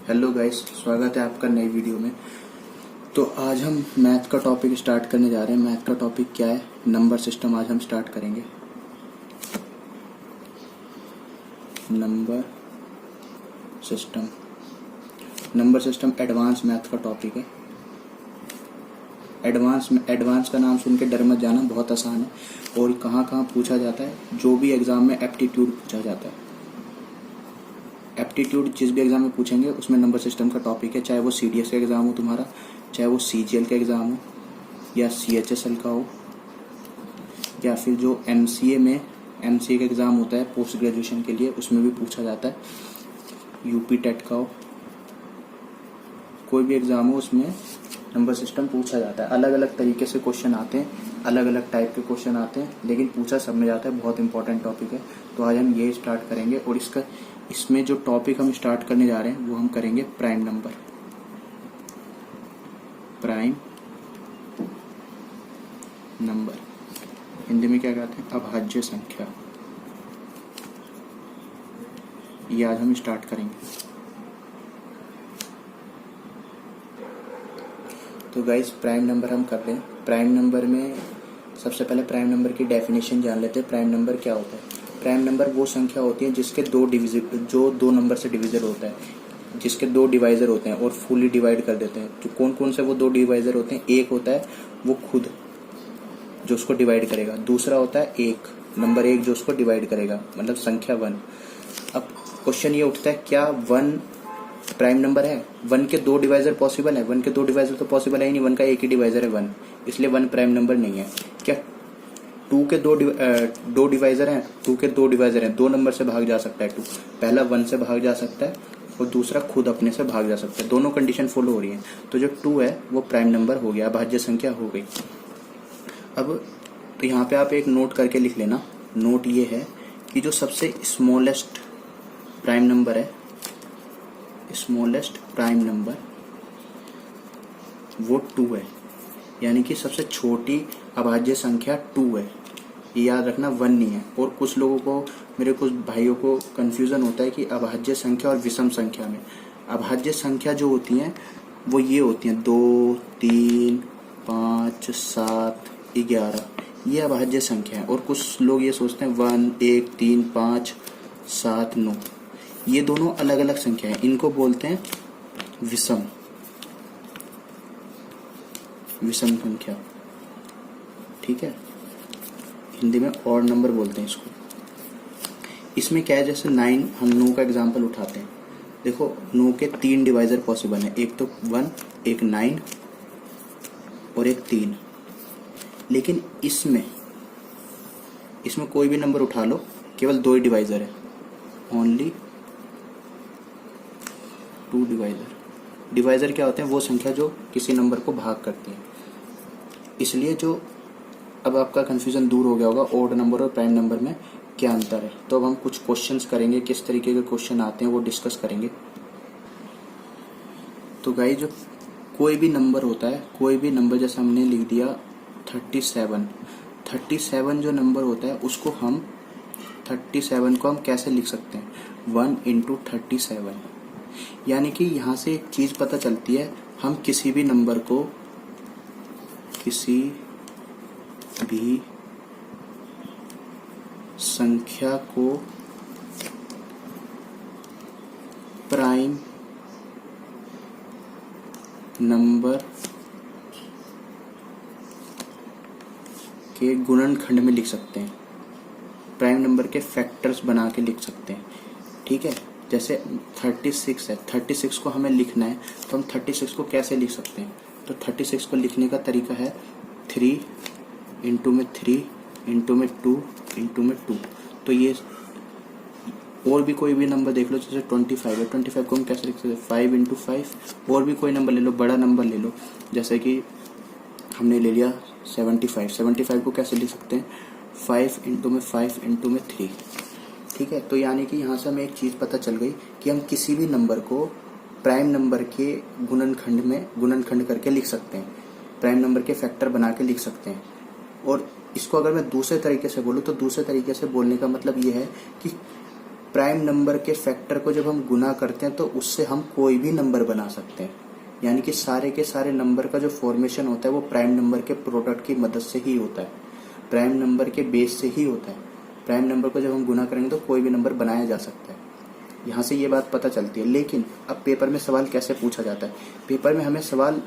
Hello guys, स्वागत है आपका नई वीडियो में। तो आज हम मैथ का टॉपिक स्टार्ट करने जा रहे हैं। मैथ का टॉपिक क्या है? नंबर सिस्टम आज हम स्टार्ट करेंगे। नंबर सिस्टम एडवांस मैथ का टॉपिक है। एडवांस का नाम सुन के डर मत जाना, बहुत आसान है और कहाँ कहाँ पूछा जाता है। जो भी एग्जाम में एप्टीट्यूड पूछा जाता है, एप्टीट्यूड जिस भी एग्जाम में पूछेंगे उसमें नंबर सिस्टम का टॉपिक है। चाहे वो CDS का एग्जाम हो तुम्हारा, चाहे वो CGL का एग्जाम हो, या CHSL का हो, या फिर जो MCA का एग्जाम होता है पोस्ट ग्रेजुएशन के लिए, उसमें भी पूछा जाता है। UP टेट का हो, कोई भी एग्जाम हो उसमें नंबर सिस्टम पूछा जाता है। अलग अलग तरीके से क्वेश्चन आते हैं, अलग अलग टाइप के क्वेश्चन आते हैं, लेकिन पूछा सब में जाता है। बहुत इंपॉर्टेंट टॉपिक है। तो आज हम ये स्टार्ट करेंगे और इसमें जो टॉपिक हम स्टार्ट करने जा रहे हैं वो हम करेंगे प्राइम नंबर। हिंदी में क्या कहते हैं? अभाज्य संख्या। ये आज हम स्टार्ट करेंगे। तो गाइस, प्राइम नंबर हम कर लें। प्राइम नंबर में सबसे पहले प्राइम नंबर की डेफिनेशन जान लेते हैं। प्राइम नंबर क्या होता है? प्राइम नंबर वो संख्या होती है जिसके दो नंबर से डिविजन होता है, जिसके दो डिवाइजर होते हैं और फुली डिवाइड कर देते हैं। तो कौन कौन से वो दो डिवाइजर होते हैं? एक होता है वो खुद जो उसको डिवाइड करेगा, दूसरा होता है नंबर एक जो उसको डिवाइड करेगा, मतलब संख्या 1। अब क्वेश्चन ये उठता है, क्या 1 प्राइम नंबर है? 1 के दो डिवाइजर पॉसिबल है? 1 के दो डिवाइजर तो पॉसिबल है ही नहीं। 1 का एक ही डिवाइजर है 1, इसलिए 1 प्राइम नंबर नहीं है। क्या 2 के दो डिवाइजर हैं? 2 के दो डिवाइजर हैं, दो नंबर से भाग जा सकता है 2। पहला 1 से भाग जा सकता है और दूसरा खुद अपने से भाग जा सकता है। दोनों कंडीशन फॉलो हो रही है, तो जो 2 है वो प्राइम नंबर हो गया, अभाज्य संख्या हो गई। अब तो यहाँ पे आप एक नोट करके लिख लेना। नोट ये है कि जो सबसे स्मॉलेस्ट प्राइम नंबर है, वो 2 है। यानी कि सबसे छोटी अभाज्य संख्या 2 है। ये याद रखना, 1 नहीं है। और कुछ लोगों को, मेरे कुछ भाइयों को कंफ्यूजन होता है कि अभाज्य संख्या और विषम संख्या में। अभाज्य संख्या जो होती हैं वो ये होती हैं 2, 3, 5, 7, 11, ये अभाज्य संख्या है। और कुछ लोग ये सोचते हैं 1, 1, 3, 5, 7, 9, ये दोनों अलग अलग संख्या है। इनको बोलते हैं विषम संख्या। ठीक है, हिंदी में ऑड नंबर बोलते हैं इसको। इसमें क्या है, जैसे 9, हम 9 का एग्जांपल उठाते हैं। देखो, 9 के 3 डिवाइजर पॉसिबल है, एक तो 1, एक 9 और एक 3। लेकिन इसमें कोई भी नंबर उठा लो, केवल 2 ही डिवाइजर है, ओनली 2 डिवाइजर। डिवाइजर क्या होते हैं? वो संख्या जो किसी नंबर को भाग करती है। इसलिए जो अब आपका कंफ्यूजन दूर हो गया होगा, ऑड नंबर और प्राइम नंबर में क्या अंतर है। तो अब हम कुछ क्वेश्चंस करेंगे, किस तरीके के क्वेश्चन आते हैं वो डिस्कस करेंगे। तो गाइस, जो कोई भी नंबर होता है, कोई भी नंबर, जैसे हमने लिख दिया 37 जो नंबर होता है उसको हम 37 को हम कैसे लिख सकते हैं? 1 × 37। यानी कि यहाँ से एक चीज पता चलती है, हम किसी भी नंबर को, किसी भी संख्या को प्राइम नंबर के गुणनखंड में लिख सकते हैं, प्राइम नंबर के फैक्टर्स बना के लिख सकते हैं। ठीक है, जैसे 36 है, 36 को हमें लिखना है तो हम 36 को कैसे लिख सकते हैं? तो 36 को लिखने का तरीका है 3 × 3 × 2 × 2। तो ये, और भी कोई भी नंबर देख लो, जैसे 25 है, 25 को हम कैसे लिख सकते हैं? 5 × 5। और भी कोई नंबर ले लो, बड़ा नंबर ले लो, जैसे कि हमने ले लिया 75 को कैसे लिख सकते हैं? 5 × 5 × 3। ठीक है, तो यानी कि यहाँ से हमें एक चीज़ पता चल गई कि हम किसी भी नंबर को प्राइम नंबर के गुणनखंड करके लिख सकते हैं, प्राइम नंबर के फैक्टर बना के लिख सकते हैं। और इसको अगर मैं दूसरे तरीके से बोलूँ तो दूसरे तरीके से बोलने का मतलब ये है कि प्राइम नंबर के फैक्टर को जब हम गुना करते हैं तो उससे हम कोई भी नंबर बना सकते हैं, यानी कि सारे के सारे नंबर का जो फॉर्मेशन होता है वो प्राइम नंबर के प्रोडक्ट की मदद से ही होता है, प्राइम नंबर के बेस से ही होता है। प्राइम नंबर को जब हम गुना करेंगे तो कोई भी नंबर बनाया जा सकता है, यहाँ से ये बात पता चलती है। लेकिन अब पेपर में सवाल कैसे पूछा जाता है, पेपर में हमें सवाल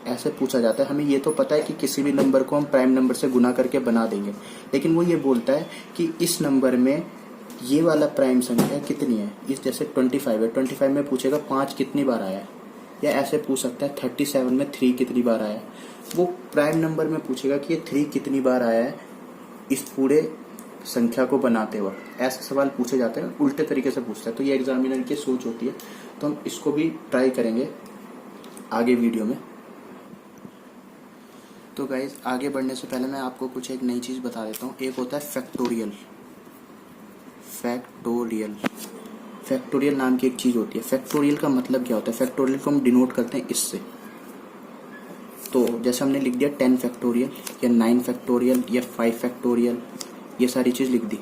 ऐसे पूछा जाता है, हमें ये तो पता है कि किसी भी नंबर को हम प्राइम नंबर से गुना करके बना देंगे, लेकिन वो ये बोलता है कि इस नंबर में ये वाला प्राइम संख्या कितनी है। इस जैसे 25 है, 25 में पूछेगा 5 कितनी बार आया है, या ऐसे पूछ सकता है 37 में 3 कितनी बार आया है। वो प्राइम नंबर में पूछेगा कि ये 3 कितनी बार आया है इस पूरे संख्या को बनाते वक्त। ऐसे सवाल पूछे जाते हैं, उल्टे तरीके से पूछता है। तो ये एग्जामिनर की सोच होती है, तो हम इसको भी ट्राई करेंगे आगे वीडियो में। तो गाइज आगे बढ़ने से पहले मैं आपको कुछ एक नई चीज़ बता देता हूँ। एक होता है फैक्टोरियल। फैक्टोरियल फैक्टोरियल नाम की एक चीज़ होती है। फैक्टोरियल का मतलब क्या होता है, फैक्टोरियल को हम डिनोट करते हैं इससे। तो जैसे हमने लिख दिया 10 फैक्टोरियल या 9 फैक्टोरियल या 5 फैक्टोरियल, ये सारी चीज़ लिख दी।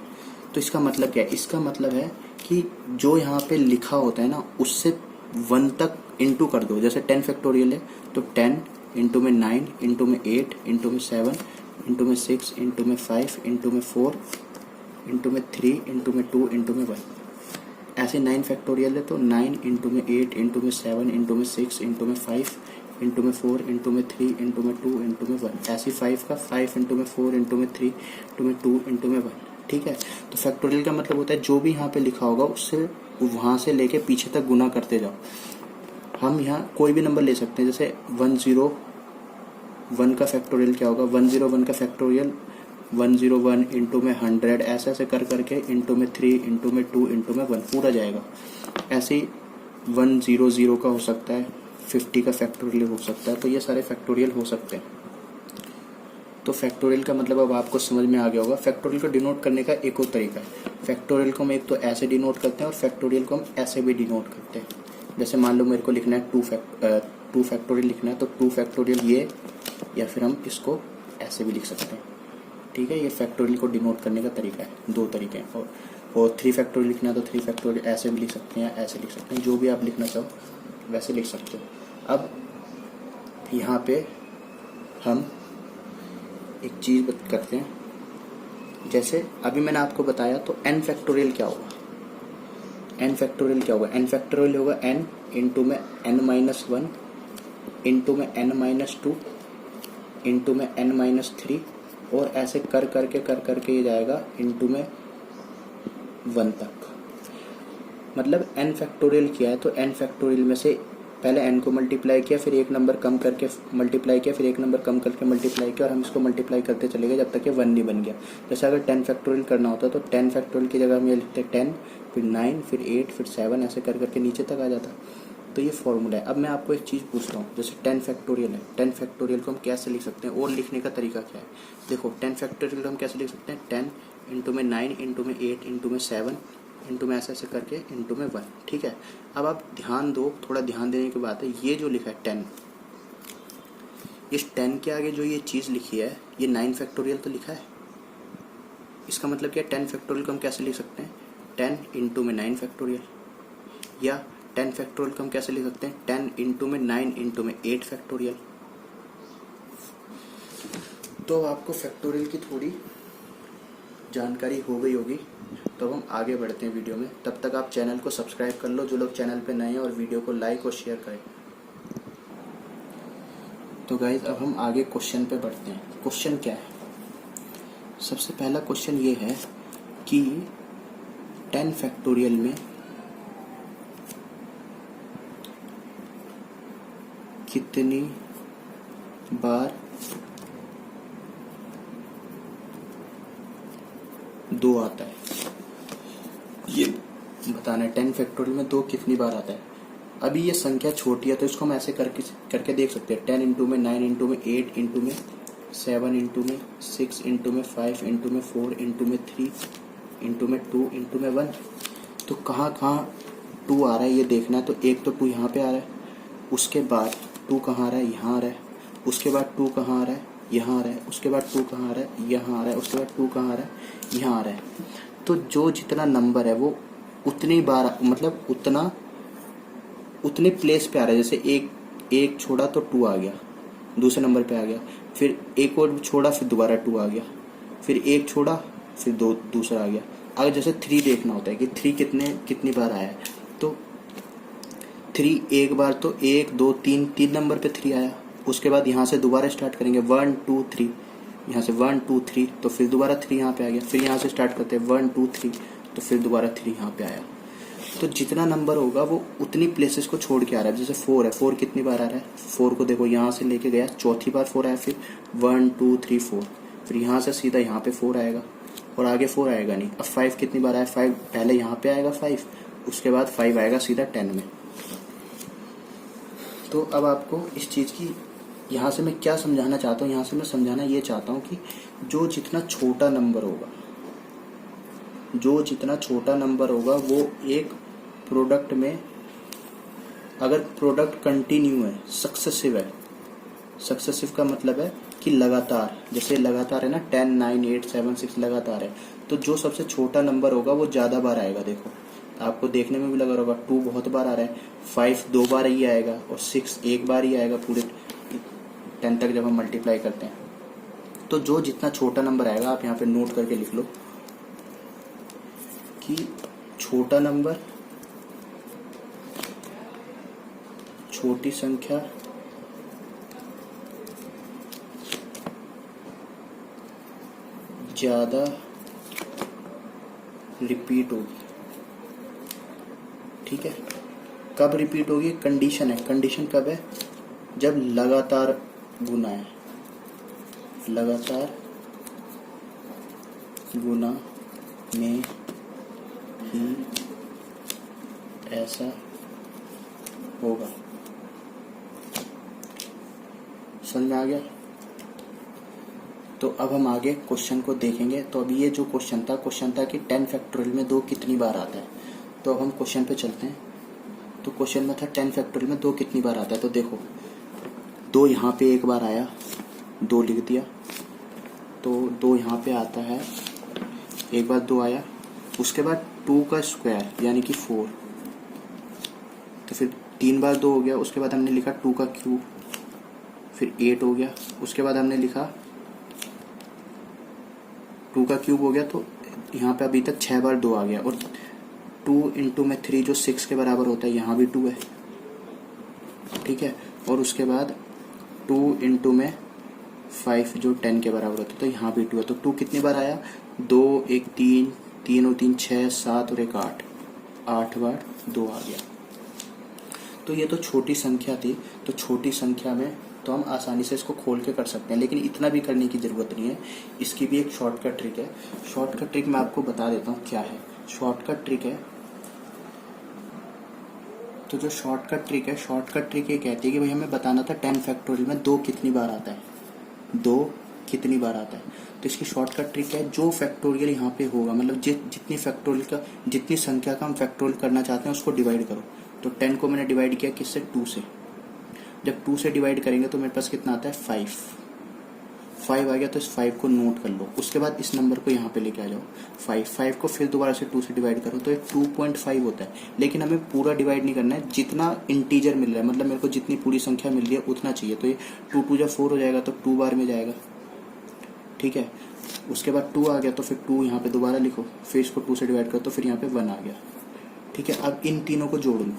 तो इसका मतलब क्या है, इसका मतलब है कि जो यहाँ पे लिखा होता है ना उससे 1 तक इंटू कर दो। जैसे 10 फैक्टोरियल है तो 10 इंटू में 9 इंटू में 8 इंटू में 7 इंटू में 6 इंटू में 5 इंटू में 4 इंटू में 3 इंटू में 2 इंटू में 1। ऐसे 9 फैक्टोरियल है तो 9 इंटू में 8 इंटू में 7 इंटू में 6 इंटू में 5 इंटू में 4 इंटू में 3 इंटू में 2 इंटू में 1। ऐसे 5 का 5 इंटू में 4 इंटू में 3 इंटू में 2 इंटू में 1। ठीक है। तो फैक्टोरियल का मतलब होता है जो भी यहाँ पे लिखा होगा उससे वहाँ से लेके पीछे तक गुना करते जाओ। हम यहाँ कोई भी नंबर ले सकते हैं, जैसे 101 का फैक्टोरियल क्या होगा, 101 का फैक्टोरियल 101 इंटू में 100, ऐसे ऐसे कर करके इंटू में 3 इंटू में 2 इंटू में 1 पूरा जाएगा। ऐसे ही 100 का हो सकता है, 50 का फैक्टोरियल हो सकता है। तो ये सारे फैक्टोरियल हो सकते हैं। तो फैक्टोरियल का मतलब अब आपको समझ में आ गया होगा। फैक्टोरियल को डिनोट करने का एक और तरीका है। फैक्टोरियल को हम एक तो ऐसे डिनोट करते हैं और फैक्टोरियल को हम ऐसे भी डिनोट करते हैं। जैसे मान लो मेरे को लिखना है 2 फैक्टोरियल लिखना है, तो 2 फैक्टोरियल ये, या फिर हम इसको ऐसे भी लिख सकते हैं। ठीक है, ये फैक्टोरियल को डिनोट करने का तरीका है, 2 तरीके हैं। और 3 फैक्टोरियल लिखना है तो 3 फैक्टोरियल ऐसे भी लिख सकते हैं, ऐसे लिख सकते हैं, जो भी आप लिखना चाहो वैसे लिख सकते हो। अब यहाँ पे हम एक चीज़ करते हैं, जैसे अभी मैंने आपको बताया तो n फैक्टोरियल क्या होगा, n फैक्टोरियल क्या होगा, n फैक्टोरियल होगा n इंटू में n-1 इंटू में n-2 इंटू में n-3 और ऐसे कर करके ये जाएगा इंटू में 1 तक। मतलब n फैक्टोरियल किया है तो n फैक्टोरियल में से पहले n को मल्टीप्लाई किया, फिर एक नंबर कम करके मल्टीप्लाई किया, फिर एक नंबर कम करके मल्टीप्लाई किया, और हम इसको मल्टीप्लाई करते चले गए जब तक ये 1 नहीं बन गया। जैसे अगर 10 फैक्टोरियल करना होता तो 10 फैक्टोरियल की जगह हम ये लिखते 10 फिर 9 फिर 8 फिर 7 ऐसे कर करके नीचे तक आ जाता। तो ये फॉर्मूला है। अब मैं आपको एक चीज़ पूछता हूँ, जैसे 10 फैक्टोरियल है, 10 फैक्टोरियल को हम कैसे लिख सकते हैं और लिखने का तरीका क्या है। देखो 10 फैक्टोरियल को हम कैसे लिख सकते हैं, 10 इंटू में 9 इंटू में 8 इंटू में 7 इंटू में ऐसे ऐसे करके इंटू में 1। ठीक है। अब आप ध्यान दो, थोड़ा ध्यान देने की बात है, ये जो लिखा है 10, इस 10 के आगे जो ये चीज़ लिखी है ये 9 फैक्टोरियल तो लिखा है। इसका मतलब क्या है, 10 फैक्टोरियल को हम कैसे लिख सकते हैं, 10 इंटू में 9 फैक्टोरियल, या 10 फैक्टोरियल को हम कैसे लिख सकते हैं, 10 इंटू में 9 इंटू में 8 फैक्टोरियल। तो आपको फैक्टोरियल की थोड़ी जानकारी हो गई होगी। तो हम आगे बढ़ते हैं वीडियो में। तब तक आप चैनल को सब्सक्राइब कर लो जो लोग चैनल पे नए हैं, और वीडियो को लाइक और शेयर करें। तो गाइज अब हम आगे क्वेश्चन पे बढ़ते हैं। क्वेश्चन क्या है, सबसे पहला क्वेश्चन ये है कि 10 फैक्टोरियल में कितनी बार 2 आता है, ये बताना है। 10 फैक्टोरियल में 2 कितनी बार आता है। अभी ये संख्या छोटी है तो इसको हम ऐसे करके देख सकते हैं, 10 इंटू में 9 इंटू में 8 इंटू में 7 इंटू में 6 इंटू में 5 इंटू में 4 इंटू में 3 इंटू में 2 इंटू में 1। तो कहाँ 2 आ रहा है ये देखना है। तो एक तो 2 यहाँ पे आ रहा है, उसके बाद 2 कहाँ आ रहा है, यहाँ आ रहा है, उसके बाद 2 कहाँ आ रहा है, यहाँ आ रहा है, उसके बाद 2 कहाँ आ रहा है, यहाँ आ रहा है, उसके बाद 2 कहाँ आ रहा है, यहाँ आ रहा है। तो जो जितना नंबर है वो उतनी बार मतलब उतने प्लेस पे आ रहा है। जैसे एक छोड़ा तो 2 आ गया, दूसरे नंबर पे आ गया, फिर एक और छोड़ा फिर दोबारा 2 आ गया, फिर एक छोड़ा फिर दूसरा आ गया। अगर जैसे 3 देखना होता है कि 3 कितनी बार आया है, तो 3 एक बार तो 1 2 3 नंबर पे 3 आया। उसके बाद यहाँ से दोबारा स्टार्ट करेंगे 1 2 3, यहाँ से 1 2 3 तो फिर दोबारा 3 यहाँ पे आ गया। फिर यहाँ से स्टार्ट करते हैं 1 2 3 तो फिर दोबारा 3 यहाँ पे आया। तो जितना नंबर होगा वो उतनी प्लेसेस को छोड़ के आ रहा है। जैसे 4 है, 4 कितनी बार आ रहा है, 4 को देखो यहाँ से लेके गया, चौथी बार 4 आया, फिर 1 2 3 4, फिर यहाँ से सीधा यहाँ पे 4 आएगा और आगे 4 आएगा नहीं। अब 5 कितनी बार आया, 5 पहले यहाँ पे आएगा 5, उसके बाद 5 आएगा सीधा 10 में। तो अब आपको इस चीज़ की यहाँ से मैं क्या समझाना चाहता हूँ, यहाँ से मैं समझाना ये चाहता हूँ कि जो जितना छोटा नंबर होगा वो एक प्रोडक्ट में, अगर प्रोडक्ट कंटिन्यू है, सक्सेसिव है, सक्सेसिव का मतलब है कि लगातार, जैसे लगातार है ना 10 9 8 7 6 लगातार है, तो जो सबसे छोटा नंबर होगा वो ज़्यादा बार आएगा। देखो आपको देखने में भी लगा होगा 2 बहुत बार आ रहा है, 5 2 बार ही आएगा और 6 एक बार ही आएगा पूरे 10 तक जब हम मल्टीप्लाई करते हैं। तो जो जितना छोटा नंबर आएगा, आप यहाँ पे नोट करके लिख लो कि छोटा नंबर, छोटी संख्या ज़्यादा रिपीट होगी। ठीक है, कब रिपीट होगी, कंडीशन है, कंडीशन कब है, जब लगातार गुना है, लगातार गुना में ही ऐसा होगा। समझ में आ गया? तो अब हम आगे क्वेश्चन को देखेंगे। तो अभी ये जो क्वेश्चन था कि 10 फैक्टोरियल में 2 कितनी बार आता है। तो अब हम क्वेश्चन पे चलते हैं। तो क्वेश्चन में था 10 फैक्टोरियल में 2 कितनी बार आता है। तो देखो 2 यहाँ पे एक बार आया, 2 लिख दिया, तो 2 यहाँ पे आता है, एक बार 2 आया, उसके बाद 2 का स्क्वायर यानी कि 4, तो फिर 3 बार 2 हो गया, उसके बाद हमने लिखा 2 का क्यूब, फिर 8 हो गया, उसके बाद हमने लिखा 2 का क्यूब हो गया, तो यहाँ पे अभी तक 6 बार 2 आ गया, और 2 इंटू में 3 जो 6 के बराबर होता है, यहाँ भी 2 है। ठीक है, और उसके बाद 2 इंटू में 5 जो 10 के बराबर होता है, तो यहाँ भी 2 है। तो 2 कितनी बार आया, 2 1 3 3 और 3 6 7 और 1 8, 8 बार 2 आ गया। तो ये तो छोटी संख्या थी। तो छोटी संख्या में तो हम आसानी से इसको खोल के कर सकते हैं, लेकिन इतना भी करने की ज़रूरत नहीं है। इसकी भी एक शॉर्टकट ट्रिक है। शॉर्टकट ट्रिक मैं आपको बता देता हूँ क्या है। शॉर्टकट ट्रिक है, तो जो शॉर्टकट ट्रिक ये कहती है कि भाई हमें बताना था 10 फैक्टोरियल में 2 कितनी बार आता है, 2 कितनी बार आता है। तो इसकी शॉर्टकट ट्रिक है, जो फैक्टोरियल यहाँ पे होगा, मतलब जितनी संख्या का हम फैक्टोरियल करना चाहते हैं उसको डिवाइड करो। तो 10 को मैंने डिवाइड किया किससे, 2 से। जब 2 से डिवाइड करेंगे तो मेरे पास कितना आता है, 5 आ गया। तो इस 5 को नोट कर लो। उसके बाद इस नंबर को यहाँ पे लेके आ जाओ, 5 को फिर दोबारा से 2 से डिवाइड करो तो ये 2.5 होता है। लेकिन हमें पूरा डिवाइड नहीं करना है, जितना इंटीजर मिल रहा है, मतलब मेरे को जितनी पूरी संख्या मिल रही है उतना चाहिए। तो ये 2 2 जब 4 हो जाएगा तो 2 बार में जाएगा। ठीक है, उसके बाद 2 आ गया तो फिर 2 यहाँ पे दोबारा लिखो, फिर इसको 2 से डिवाइड करो तो फिर यहाँ पे 1 आ गया। ठीक है, अब इन तीनों को जोड़ लो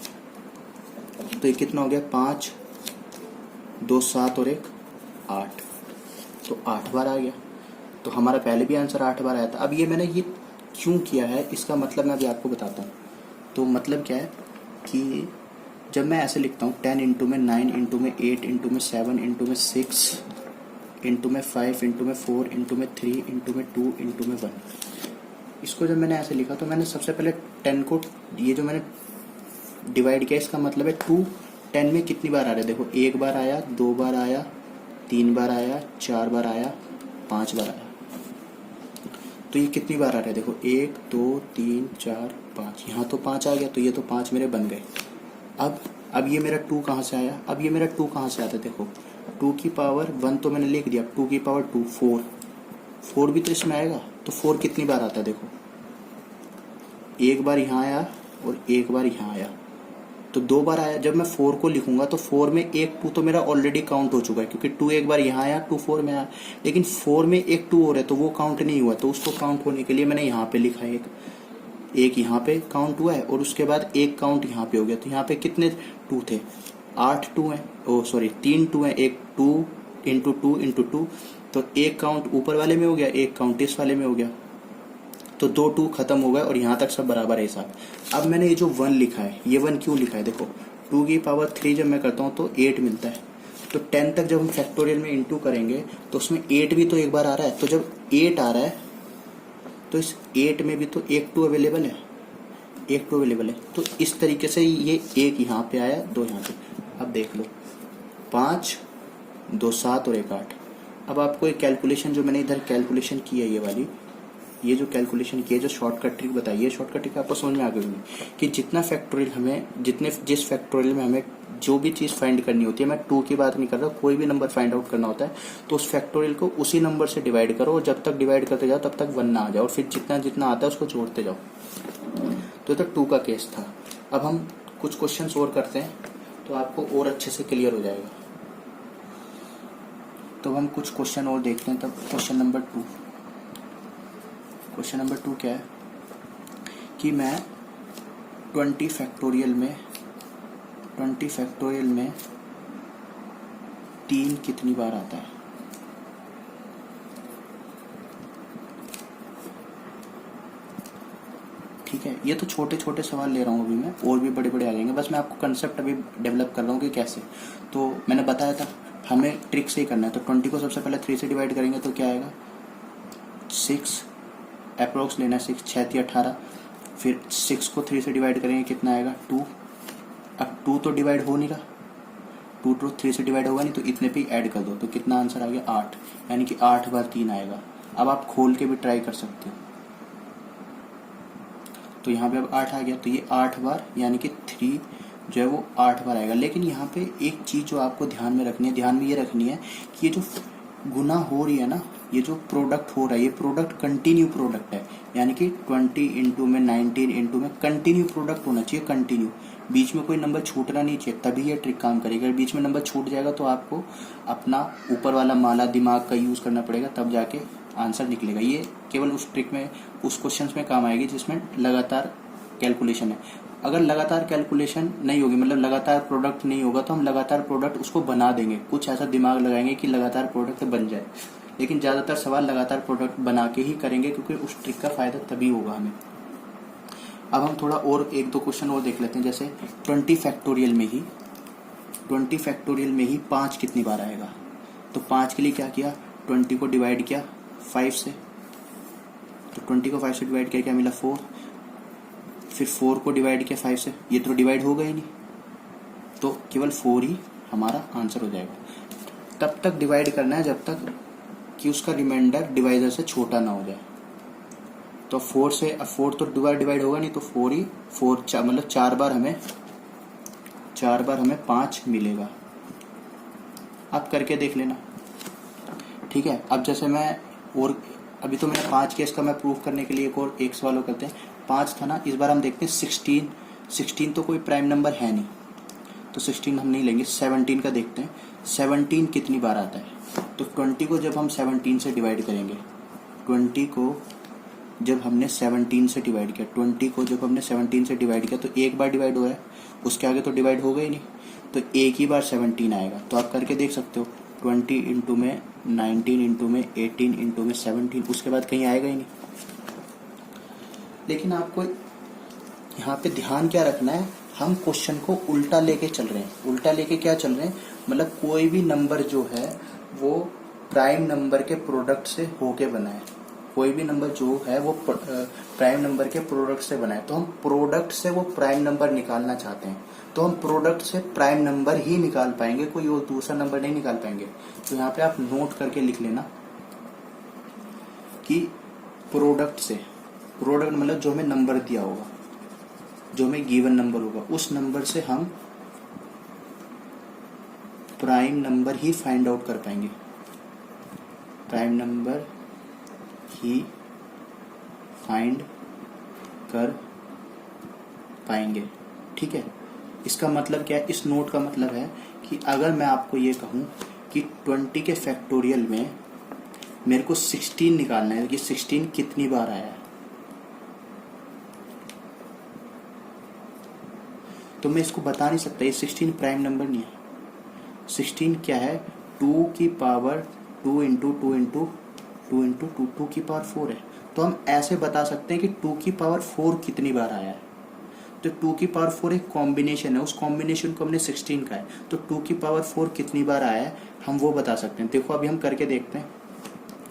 तो ये कितना हो गया, 5 2 7 और 1 8, तो 8 बार आ गया। तो हमारा पहले भी आंसर 8 बार आया था। अब ये मैंने ये क्यों किया है, इसका मतलब मैं अभी आपको बताता हूँ। तो मतलब क्या है कि जब मैं ऐसे लिखता हूँ 10 इंटू में 9 इंटू में 8 इंटू में 7 इंटू में 6 इंटू में 5 इंटू में 4 इंटू में 3 इंटू में 2 इंटू में 1, इसको जब मैंने ऐसे लिखा तो मैंने सबसे पहले 10 को, ये जो मैंने डिवाइड किया, इसका मतलब है 2 10 में कितनी बार आ रहा है। देखो 1 बार आया, 2 बार आया, 3 बार आया, 4 बार आया, 5 बार आया। तो ये कितनी बार आ रहा है, देखो 1 2 3 4 5, यहाँ तो 5 आ गया, तो ये तो 5 मेरे बन गए। अब ये मेरा 2 कहाँ से आया, अब ये मेरा 2 कहाँ से आता है, देखो 2 की पावर 1 तो मैंने लिख दिया, 2 की पावर 2 4 भी तो इसमें आएगा। तो 4 कितनी बार आता है, देखो एक बार यहाँ आया और एक बार यहाँ आया, तो 2 बार आया। जब मैं 4 को लिखूंगा तो 4 में एक 2 तो मेरा ऑलरेडी काउंट हो चुका है, क्योंकि 2 एक बार यहाँ आया, 2 4 में आया। लेकिन 4 में एक 2 और है तो वो काउंट नहीं हुआ, तो उसको काउंट होने के लिए मैंने यहाँ पे लिखा है एक यहाँ पे काउंट हुआ है और उसके बाद एक काउंट यहाँ पे हो गया। तो यहाँ पे कितने 2 थे? 8 2 हैं, ओ सॉरी 3 2 हैं, एक 2 इंटू 2 इंटू 2, तो एक काउंट ऊपर वाले में हो गया, एक काउंट इस वाले में हो गया, तो 2 2 खत्म हो गए और यहाँ तक सब बराबर है हिसाब। अब मैंने ये जो 1 लिखा है, ये 1 क्यों लिखा है? देखो 2 की पावर 3 जब मैं करता हूँ तो 8 मिलता है, तो 10 तक जब हम फैक्टोरियल में इंटू करेंगे तो उसमें 8 भी तो एक बार आ रहा है, तो जब 8 आ रहा है तो इस 8 में भी तो एक 2 अवेलेबल है, एक 2 अवेलेबल है। तो इस तरीके से ये एक यहाँ पे आया, 2 यहाँ पे। अब देख लो 5 2 7 और 1 8। अब आपको एक कैलकुलेशन जो मैंने इधर कैलकुलेशन की है, ये वाली, ये जो कैलकुलेशन की है, जो शॉर्टकट ट्रिक बताई है, शॉर्टकट ट्रिक आपको समझ में आ गई होगी कि जितना फैक्टोरियल हमें, जिस फैक्टोरियल में हमें जो भी चीज़ फाइंड करनी होती है, मैं 2 की बात नहीं कर रहा, कोई भी नंबर फाइंड आउट करना होता है तो उस फैक्टोरियल को उसी नंबर से डिवाइड करो और जब तक डिवाइड करते जाओ तब तक 1 ना आ जाए और फिर जितना जितना आता है उसको जोड़ते जाओ। तो 2 का केस था। अब हम कुछ क्वेश्चन और करते हैं तो आपको और अच्छे से क्लियर हो जाएगा। तो हम कुछ क्वेश्चन और देखते हैं। तब क्वेश्चन नंबर 2, क्वेश्चन नंबर 2 क्या है कि मैं 20 फैक्टोरियल में 3 कितनी बार आता है? ठीक है, ये तो छोटे छोटे सवाल ले रहा हूँ अभी मैं, और भी बड़े बड़े आ जाएंगे, बस मैं आपको कंसेप्ट अभी डेवलप कर रहा हूँ कि कैसे। तो मैंने बताया था हमें ट्रिक से ही करना है। तो 20 को सबसे पहले 3 से डिवाइड करेंगे तो क्या आएगा? 6 अप्रोक्स लेना है, 6 6 3 18। फिर 6 को 3 से डिवाइड करेंगे, कितना आएगा? 2। अब 2 तो डिवाइड हो नहीं रहा, 2 तो 3 से डिवाइड होगा नहीं, तो इतने पे ऐड कर दो, तो कितना आंसर आ गया? 8, यानी कि 8 बार 3 आएगा। अब आप खोल के भी ट्राई कर सकते हो। तो यहाँ पे अब 8 आ गया, तो ये 8 बार यानी कि 3 जो है वो 8 बार आएगा। लेकिन यहाँ पे एक चीज़ जो आपको ध्यान में रखनी है, ध्यान में ये रखनी है कि ये जो गुना हो रही है ना, ये जो प्रोडक्ट हो रहा है, ये प्रोडक्ट कंटिन्यू प्रोडक्ट है, यानी कि 20 इंटू में 19 इंटू में कंटिन्यू प्रोडक्ट होना चाहिए, कंटिन्यू। बीच में कोई नंबर छूटना नहीं चाहिए, तभी ये ट्रिक काम करेगी। अगर बीच में नंबर छूट जाएगा तो आपको अपना ऊपर वाला माला दिमाग का यूज़ करना पड़ेगा, तब जाके आंसर निकलेगा। ये केवल उस ट्रिक में, उस क्वेश्चन में काम आएगी जिसमें लगातार कैलकुलेशन है। अगर लगातार कैलकुलेशन नहीं होगी, मतलब लगातार प्रोडक्ट नहीं होगा, तो हम लगातार प्रोडक्ट उसको बना देंगे, कुछ ऐसा दिमाग लगाएंगे कि लगातार प्रोडक्ट बन जाए। लेकिन ज़्यादातर सवाल लगातार प्रोडक्ट बना के ही करेंगे, क्योंकि उस ट्रिक का फायदा तभी होगा हमें। अब हम थोड़ा और 1-2 क्वेश्चन और देख लेते हैं। जैसे 20 फैक्टोरियल में ही 5 कितनी बार आएगा? तो 5 के लिए क्या किया? 20 को डिवाइड किया 5 से, तो 20 को 5 से डिवाइड किया, क्या मिला? 4। फिर 4 को डिवाइड किया 5 से, ये तो डिवाइड होगा ही नहीं, तो केवल 4 ही हमारा आंसर हो जाएगा। तब तक डिवाइड करना है जब तक कि उसका रिमाइंडर डिवाइजर से छोटा ना हो जाए। तो 4 से, अब 4 तो डिवाइड होगा नहीं, तो 4 ही 4 मतलब 4 बार हमें 5 मिलेगा। आप करके देख लेना, ठीक है। अब जैसे मैं, और अभी तो मैंने 5 केस का मैं प्रूफ करने के लिए एक सवाल और करते हैं। 5 था ना, इस बार हम देखते हैं 16 तो कोई प्राइम नंबर है नहीं, तो 16 हम नहीं लेंगे। 17 का देखते हैं, 17 कितनी बार आता है? तो 20 को जब हम 17 से डिवाइड करेंगे, 20 को जब हमने 17 से डिवाइड किया, 20 को जब हमने 17 से डिवाइड किया, तो एक बार डिवाइड हुआ है, उसके आगे तो डिवाइड होगा ही नहीं, तो एक ही बार 17 आएगा। तो आप करके देख सकते हो, 20 इंटू में 19 इंटू में 18 इंटू में 17, उसके बाद कहीं आएगा ही नहीं। लेकिन आपको यहाँ पे ध्यान क्या रखना है, हम क्वेश्चन को उल्टा लेके चल रहे हैं। उल्टा लेके क्या चल रहे हैं, मतलब कोई भी नंबर जो है वो प्राइम नंबर के प्रोडक्ट से होके बना है। कोई भी नंबर जो है वो प्राइम नंबर के प्रोडक्ट से बना है, तो हम प्रोडक्ट से वो प्राइम नंबर निकालना चाहते हैं, तो हम प्रोडक्ट से प्राइम नंबर ही निकाल पाएंगे, कोई और दूसरा नंबर नहीं निकाल पाएंगे। तो यहाँ पे आप नोट करके लिख लेना कि प्रोडक्ट से, प्रोडक्ट मतलब जो हमें नंबर दिया होगा, जो हमें गिवन नंबर होगा, उस नंबर से हम प्राइम नंबर ही फाइंड आउट कर पाएंगे, प्राइम नंबर ही फाइंड कर पाएंगे। ठीक है, इसका मतलब क्या है, इस नोट का मतलब है कि अगर मैं आपको ये कहूँ कि 20 के फैक्टोरियल में मेरे को 16 निकालना है कि 16 कितनी बार आया है, तो मैं इसको बता नहीं सकता। ये 16 प्राइम नंबर नहीं है। 16 क्या है, 2 की पावर 2 इंटू 2 इंटू 2 इंटू 2, 2 की पावर 4 है। तो हम ऐसे बता सकते हैं कि 2 की पावर 4 कितनी बार आया है। तो 2 की पावर 4 एक कॉम्बिनेशन है, उस कॉम्बिनेशन को हमने 16 का है, तो 2 की पावर 4 कितनी बार आया है हम वो बता सकते हैं। देखो अभी हम करके देखते हैं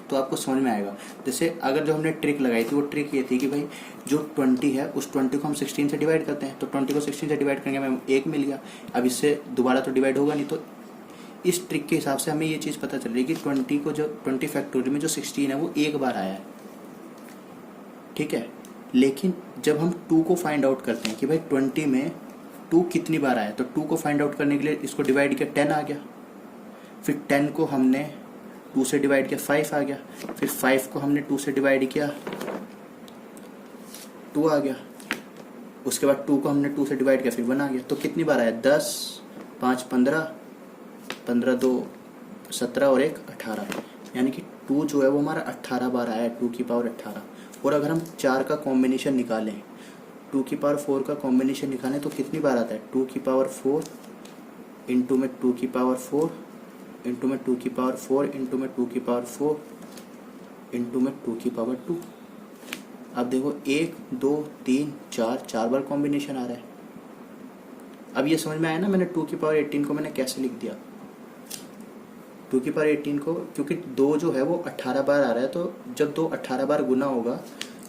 तो आपको समझ में आएगा। जैसे अगर जो हमने ट्रिक लगाई थी वो ट्रिक ये थी कि भाई जो 20 है उस 20 को हम 16 से डिवाइड करते हैं, तो 20 को 16 से डिवाइड करेंगे हमें 1 मिल गया। अब इससे दोबारा तो डिवाइड होगा नहीं, तो इस ट्रिक के हिसाब से हमें ये चीज़ पता चल रही है कि 20 को जो 20 फैक्टोरियल में जो 16 है वो एक बार आया है। ठीक है, लेकिन जब हम 2 को फाइंड आउट करते हैं कि भाई 20 में 2 कितनी बार आया, तो 2 को फाइंड आउट करने के लिए इसको डिवाइड किया, 10 आ गया। फिर 10 को हमने 2 से डिवाइड किया, 5 आ गया। फिर 5 को हमने 2 से डिवाइड किया, 2 आ गया। उसके बाद 2 को हमने 2 से डिवाइड किया, फिर 1 आ गया। तो कितनी बार आया, 10, 5 15, 15 2 17 और 1 18, यानी कि 2 जो है वो हमारा 18 बार आया है, 2 की पावर 18। और अगर हम 4 का कॉम्बिनेशन निकालें, 2 की पावर 4 का कॉम्बिनेशन निकालें तो कितनी बार आता है, 2 की पावर 4 इंटू में 2 की पावर 4 इंटू में 2 की पावर 4 इंटू में 2 की पावर 4 इंटू में 2 की पावर 2। अब देखो 1 2 3 4, 4 बार कॉम्बिनेशन आ रहा है। अब ये समझ में आया ना मैंने 2 की पावर 18 को मैंने कैसे लिख दिया। 2 की पावर 18 को, क्योंकि 2 जो है वो 18 बार आ रहा है, तो जब 2 18 बार गुना होगा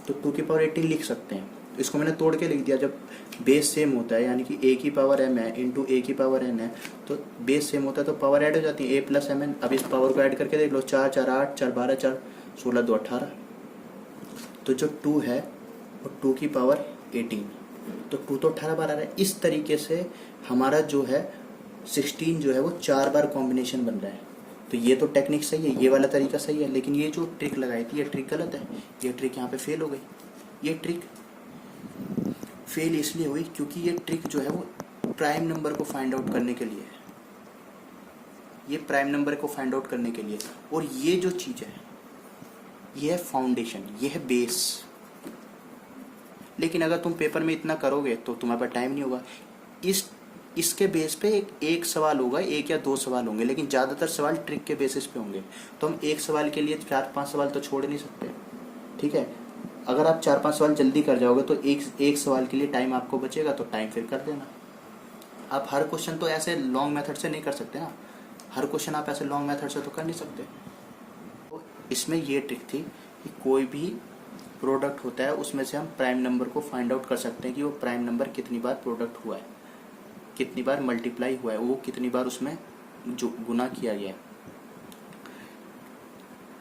तो 2 की पावर 18 लिख सकते हैं। इसको मैंने तोड़ के लिख दिया। जब बेस सेम होता है, यानी कि a की पावर m है इंटू a की पावर n है, तो बेस सेम होता है तो पावर ऐड हो जाती है, a प्लस एम एन। अब इस पावर को ऐड करके देख लो, 4 4 8, 4 12, 4 16, 2 18। तो जो 2 है वो 2 की पावर 18, तो 2 तो 18 बार आ रहा है। इस तरीके से हमारा जो है 16 जो है वो 4 बार कॉम्बिनेशन बन रहा है। तो ये तो टेक्निक सही है, ये वाला तरीका सही है, लेकिन ये जो ट्रिक लगाई थी ये ट्रिक गलत है। ये ट्रिक यहाँ पे फेल हो गई। ये ट्रिक फेल इसलिए हुई क्योंकि ये ट्रिक जो है वो प्राइम नंबर को फाइंड आउट करने के लिए है। ये प्राइम नंबर को फाइंड आउट करने के लिए, और ये जो चीज़ है ये है फाउंडेशन, ये है बेस। लेकिन अगर तुम पेपर में इतना करोगे तो तुम्हारे पास टाइम नहीं होगा। इसके बेस पे एक सवाल होगा, 1 या 2 सवाल होंगे, लेकिन ज़्यादातर सवाल ट्रिक के बेसिस पे होंगे। तो हम एक सवाल के लिए 4-5 सवाल तो छोड़ नहीं सकते। ठीक है, अगर आप 4-5 सवाल जल्दी कर जाओगे तो एक सवाल के लिए टाइम आपको बचेगा, तो टाइम फिर कर देना। आप हर क्वेश्चन तो ऐसे लॉन्ग मेथड से नहीं कर सकते ना, हर क्वेश्चन आप ऐसे लॉन्ग मेथड से तो कर नहीं सकते। तो इसमें ये ट्रिक थी कि कोई भी प्रोडक्ट होता है उसमें से हम प्राइम नंबर को फाइंड आउट कर सकते हैं कि वो प्राइम नंबर कितनी बार प्रोडक्ट हुआ है, कितनी बार मल्टीप्लाई हुआ है, वो कितनी बार उसमें जो गुना किया गया है।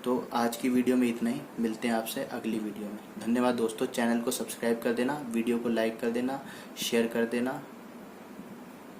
तो आज की वीडियो में इतना ही, मिलते हैं आपसे अगली वीडियो में। धन्यवाद दोस्तों, चैनल को सब्सक्राइब कर देना, वीडियो को लाइक कर देना, शेयर कर देना।